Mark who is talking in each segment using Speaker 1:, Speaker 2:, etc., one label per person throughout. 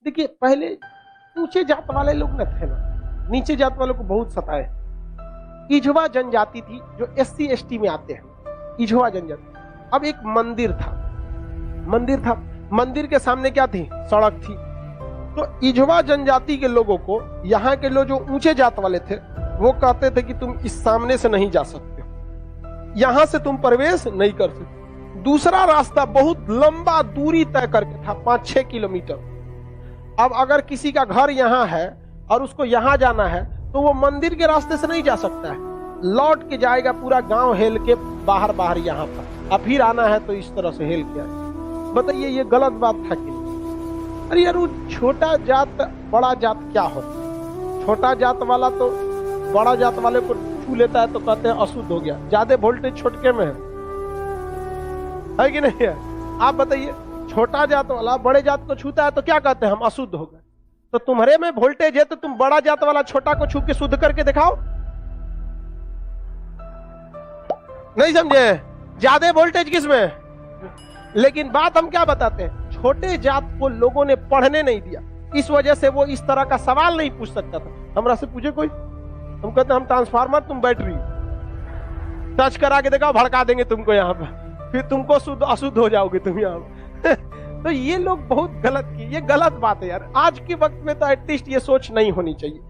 Speaker 1: देखिए पहले ऊंचे जात वाले लोग न थे ना, नीचे जात वालों को बहुत सताए। इझवा जनजाति थी जो SC ST में आते हैं, इझवा जनजाति। अब एक मंदिर था, मंदिर के सामने क्या थी? सड़क थी। तो इझवा जनजाति के लोगों को यहाँ के लोग जो ऊंचे जात वाले थे वो कहते थे कि तुम इस सामने से नहीं जा सकते, यहां से तुम प्रवेश नहीं कर सकते। दूसरा रास्ता बहुत लंबा दूरी तय करके था, 5-6 किलोमीटर। अब अगर किसी का घर यहाँ है और उसको यहाँ जाना है तो वो मंदिर के रास्ते से नहीं जा सकता है, लौट के जाएगा पूरा गांव हेल के बाहर बाहर यहाँ पर, अब फिर आना है तो इस तरह से हेल के आए। बताइए ये गलत बात था कि नहीं? अरे यार वो छोटा जात बड़ा जात क्या होता? छोटा जात वाला तो बड़ा जात वाले को छू लेता है तो कहते हैं अशुद्ध हो गया, ज्यादा वोल्टेज छोटके में है कि नहीं है? आप बताइए, छोटा जात वाला बड़े जात को छूता है तो क्या कहते हैं? हम अशुद्ध हो गए। तो तुम्हारे में वोल्टेज है तो तुम बड़ा जात वाला छोटा को छू के शुद्ध करके दिखाओ। नहीं समझे? ज्यादा वोल्टेज किसमें? लेकिन बात हम क्या बताते हैं, छोटे जात को लोगों ने पढ़ने नहीं दिया, इस वजह से वो इस तरह का सवाल नहीं पूछ सकता था। हमरा से पूछे कोई, हम कहते हम ट्रांसफार्मर तुम बैटरी, टच करा के देखा भड़का देंगे तुमको यहाँ पर, फिर तुमको शुद्ध अशुद्ध हो जाओगे तुम यहाँ पर। तो ये लोग बहुत गलत किए, ये गलत बात है यार। आज के वक्त में तो एटलीस्ट ये सोच नहीं होनी चाहिए।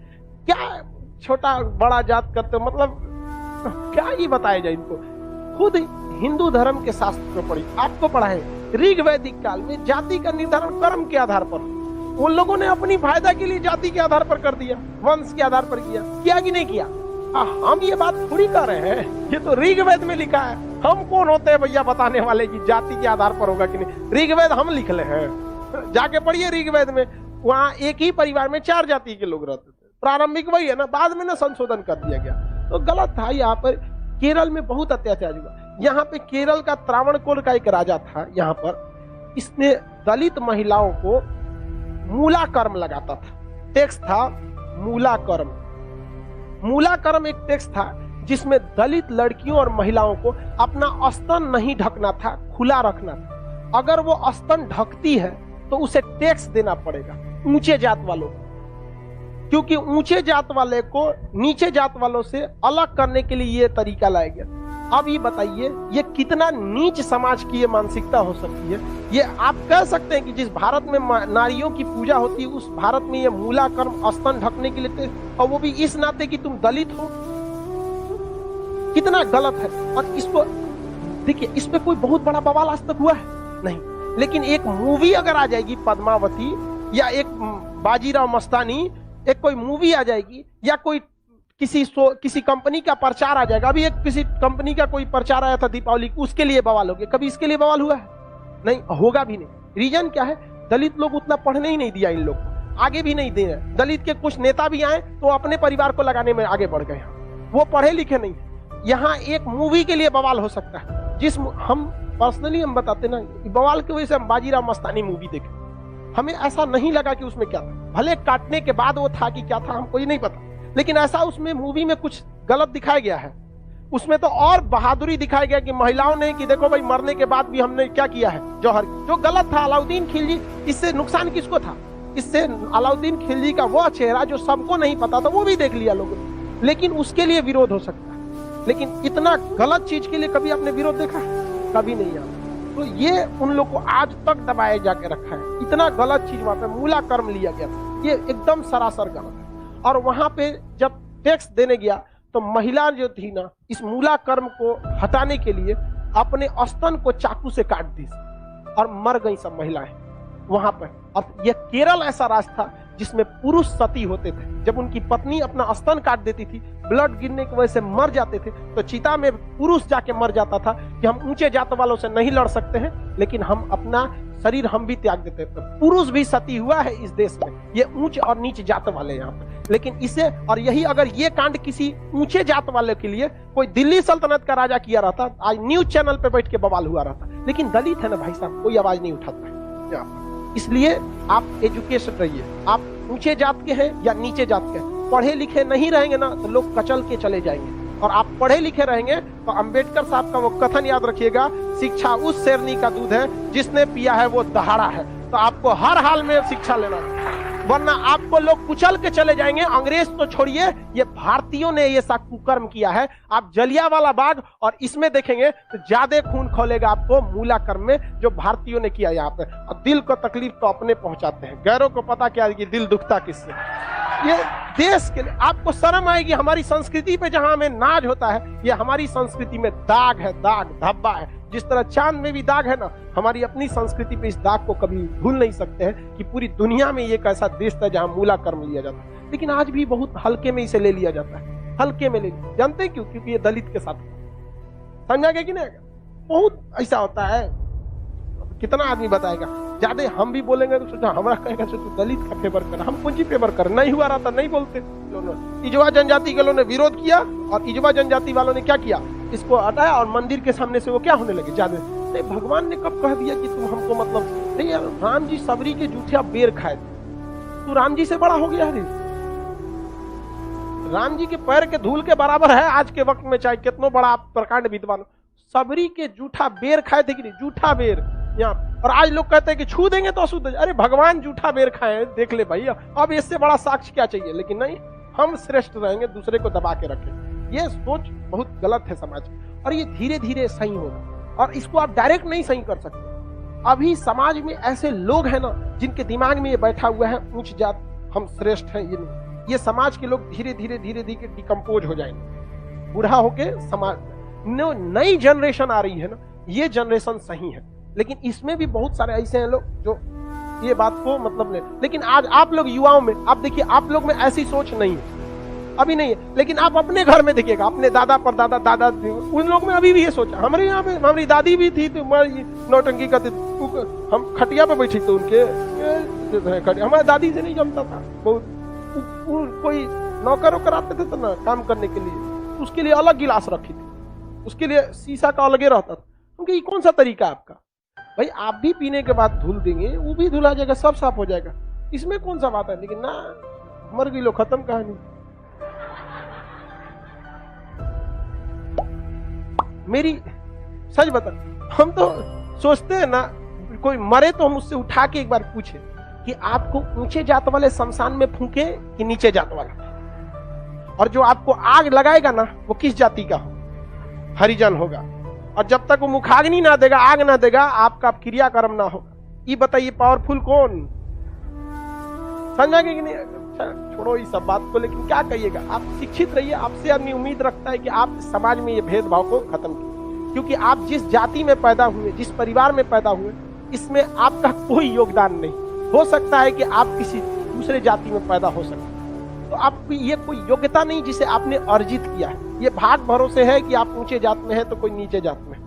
Speaker 1: क्या छोटा बड़ा जात करते, मतलब क्या ही बताया जाए इनको? खुद हिंदू धर्म के शास्त्र में पढ़ी, आपको पढ़ा है, ऋग वैदिक काल में जाति का निर्धारण कर्म के आधार पर, उन लोगों ने अपनी फायदा के लिए जाति के आधार पर कर दिया, वंश के आधार पर किया कि नहीं किया? हम ये बात थोड़ी कर रहे हैं, ये तो ऋग्वेद में लिखा है। हम कौन होते हैं भैया बताने वाले कि जाति के आधार पर होगा कि नहीं? ऋग्वेद हम लिख ले हैं, जाके पढ़िए ऋग्वेद में, वहां एक ही परिवार में 4 जाति के लोग रहते थे। प्रारंभिक वही है ना, बाद में ना संशोधन कर दिया गया, तो गलत था। यहाँ पर केरल में बहुत अत्याचार हुआ। यहाँ पे केरल का त्रावणकोर का एक राजा था, यहाँ पर इसने दलित महिलाओं को मूला कर्म लगाता था। टैक्स था मूला कर्म। मूला कर्म एक टैक्स था जिसमें दलित लड़कियों और महिलाओं को अपना स्तन नहीं ढकना था, खुला रखना था। अगर वो स्तन ढकती है तो उसे टैक्स देना पड़ेगा ऊंचे जात वालों को, क्योंकि ऊंचे जात वाले को नीचे जात वालों से अलग करने के लिए ये तरीका लाया गया। अब ये बताइए ये कितना नीच समाज की ये मानसिकता हो सकती है? ये आप कह सकते हैं कि जिस भारत में नारियों की पूजा होती है उस भारत में ये मूला कर्म स्तन ढकने के लिए, और वो भी इस नाते कि तुम दलित हो, कितना गलत है। और इसको देखिए, इस पे कोई बहुत बड़ा बवाल आज तक हुआ है नहीं, लेकिन एक मूवी अगर आ जाएगी पद्मावती, या एक बाजीराव मस्तानी, एक कोई मूवी आ जाएगी, या कोई किसी कंपनी का प्रचार आ जाएगा। अभी एक किसी कंपनी का कोई प्रचार आया था दीपावली, उसके लिए बवाल हो गया। कभी इसके लिए बवाल हुआ है? नहीं, होगा भी नहीं। रीजन क्या है? दलित लोग उतना पढ़ने ही नहीं दिया इन लोग को, आगे भी नहीं दे रहे। दलित के कुछ नेता भी आए तो अपने परिवार को लगाने में आगे बढ़ गए, वो पढ़े लिखे नहीं। यहाँ एक मूवी के लिए बवाल हो सकता है, जिस हम पर्सनली हम बताते ना, बवाल की वजह से हम बाजीराव मस्तानी मूवी देखे, हमें ऐसा नहीं लगा कि उसमें क्या था। भले काटने के बाद वो था कि क्या था हमको ये नहीं पता, लेकिन ऐसा उसमें मूवी में कुछ गलत दिखाया गया है। उसमें तो और बहादुरी दिखाया गया कि महिलाओं ने कि देखो भाई मरने के बाद भी हमने क्या किया है, जौहर, जो गलत था। अलाउद्दीन खिलजी, इससे नुकसान किसको था? इससे अलाउद्दीन खिलजी का वो चेहरा जो सबको नहीं पता था वो भी देख लिया लोगों ने, लेकिन उसके लिए विरोध हो सकता है। लेकिन इतना गलत चीज के लिए कभी आपने विरोध देखा? कभी नहीं आया। तो ये उन लोग को आज तक दबाए जाके रखा है। इतना गलत चीज वहां पे मूला कर्म लिया गया था, ये एकदम सरासर गलत है। और वहां पे जब टैक्स देने गया तो महिला जो थी ना, इस मूला कर्म को हटाने के लिए अपने स्तन को चाकू से काट दी और मर गई सब महिलाएं वहां पर। अब यह केरल ऐसा राज्य था जिसमें पुरुष सती होते थे। जब उनकी पत्नी अपना स्तन काट देती थी, ब्लड गिरने की वजह से मर जाते थे, तो चिता में पुरुष जाके मर जाता था कि हम ऊंचे जात वालों से नहीं लड़ सकते हैं, लेकिन हम अपना शरीर हम भी त्याग देते थे। पुरुष भी सती हुआ है इस देश में, ये ऊंच और नीच जात वाले यहाँ पर। लेकिन इसे, और यही अगर ये कांड किसी ऊंचे जात वाले के लिए कोई दिल्ली सल्तनत का राजा किया रहता, आज न्यूज चैनल पे बैठ के बवाल हुआ रहता। लेकिन दलित है ना भाई साहब, कोई आवाज नहीं उठाता है। इसलिए आप एजुकेशन रहिए, आप ऊंचे जात के हैं या नीचे जात के हैं, पढ़े लिखे नहीं रहेंगे ना तो लोग कचल के चले जाएंगे। और आप पढ़े लिखे रहेंगे तो अंबेडकर साहब का वो कथन याद रखिएगा, शिक्षा उस शेरनी का दूध है जिसने पिया है वो दहाड़ा है। तो आपको हर हाल में शिक्षा लेना है, वरना आपको लोग कुचल के चले जाएंगे। अंग्रेज तो छोड़िए, ये भारतीयों ने ये सा कुकर्म किया है। आप जलियांवाला बाग और इसमें देखेंगे तो ज्यादा खून खोलेगा आपको मूला कर्म में, जो भारतीयों ने किया यहाँ पे। और दिल को तकलीफ तो अपने पहुंचाते हैं, गैरों को पता क्या है कि दिल दुखता किससे। ये देश के लिए आपको शर्म आएगी। हमारी संस्कृति पे जहां हमें नाज होता है, ये हमारी संस्कृति में दाग है, दाग धब्बा है। जिस तरह चांद में भी दाग है ना, हमारी अपनी संस्कृति पे इस दाग को कभी भूल नहीं सकते हैं कि पूरी दुनिया में एक ऐसा देश था जहां मूला कर्म लिया जाता है, लेकिन आज भी बहुत हल्के में इसे ले लिया जाता है, हल्के में ले लिया। जानते हैं क्यों? क्योंकि ये दलित के साथ, समझा गया कि नहीं? बहुत ऐसा होता है। कितना आदमी बताएगा, ज्यादा हम भी बोलेंगे तो सोचा हमारा कहेगा तू दलित का फेवर कर, हम कौन सी फेवर कर, नहीं हुआ रहता नहीं बोलते। इजवा जनजाति के लोगों ने विरोध किया और इजवा जनजाति वालों ने क्या किया, इसको हटाया और मंदिर के सामने से वो क्या होने लगे, ज्यादा नहीं। भगवान ने कब कह दिया कि तुम हमको मतलब नहीं यार, राम जी सबरी के जूठे बेर खाए थे, तू राम जी से बड़ा हो गया है। राम जी के पैर के धूल के बराबर है आज के वक्त में, चाहे कितना बड़ा आप प्रकांड विद्वान। सबरी के जूठा बेर खाए थे कि नहीं, जूठा बेर यहाँ। और आज लोग कहते हैं कि छू देंगे तो अशुद्ध। अरे भगवान जूठा बेर खाए, देख ले भाई, अब इससे बड़ा साक्ष्य क्या चाहिए। लेकिन नहीं, हम श्रेष्ठ रहेंगे, दूसरे को दबा के रखें। ये सोच बहुत गलत है समाज की, और ये धीरे धीरे सही होगा। और इसको आप डायरेक्ट नहीं सही कर सकते। अभी समाज में ऐसे लोग हैं ना, जिनके दिमाग में ये बैठा हुआ है ऊंच जात, हम श्रेष्ठ हैं। ये नहीं, ये समाज के लोग धीरे धीरे धीरे धीरे डिकम्पोज हो जाएंगे, बूढ़ा होके समाज। नई जनरेशन आ रही है ना, ये जनरेशन सही है, लेकिन इसमें भी बहुत सारे ऐसे हैं लोग जो ये बात को मतलब ले। लेकिन आज आप लोग युवाओं में, आप देखिए, आप लोग में ऐसी सोच नहीं है, अभी नहीं है। लेकिन आप अपने घर में देखिएगा, अपने दादा परदादा, दादा, उन लोग में अभी भी ये सोच। हमारे यहाँ पे हमारी दादी भी थी तो नौटंकी करते, हम खटिया पे बैठी थे उनके, हमारी दादी से नहीं जमता था बहुत। कोई नौकर वोकर आते थे तो ना काम करने के लिए, उसके लिए अलग गिलास रखी थी, उसके लिए शीशा का अलगे रहता था। क्योंकि ये कौन सा तरीका है आपका भाई? आप भी पीने के बाद धुल देंगे, वो भी धुला जाएगा, सब साफ हो जाएगा, इसमें कौन सा बात है। लेकिन ना, मर गई लो, खत्म कहानी। मेरी सच बता, हम तो सोचते हैं ना, कोई मरे तो हम उससे उठा के एक बार पूछे कि आपको ऊंचे जात वाले शमशान में फूके कि नीचे जात वाला, और जो आपको आग लगाएगा ना वो किस जाति का हो, हरिजन होगा। और जब तक वो मुखाग्नि ना देगा, आग ना देगा, आपका क्रियाकर्म ना होगा। ये बताइए पावरफुल कौन? समझा कि नहीं? छोड़ो इस सब बात को, लेकिन क्या कहिएगा, आप शिक्षित रहिए। आपसे आदमी उम्मीद रखता है कि आप समाज में ये भेदभाव को खत्म कीजिए, क्योंकि आप जिस जाति में पैदा हुए, जिस परिवार में पैदा हुए, इसमें आपका कोई योगदान नहीं। हो सकता है कि आप किसी दूसरे जाति में पैदा हो सकते, तो आपकी ये कोई योग्यता नहीं जिसे आपने अर्जित किया है। ये भाग भरोसे है कि आप ऊंचे जात में हैं तो कोई नीचे जात में है।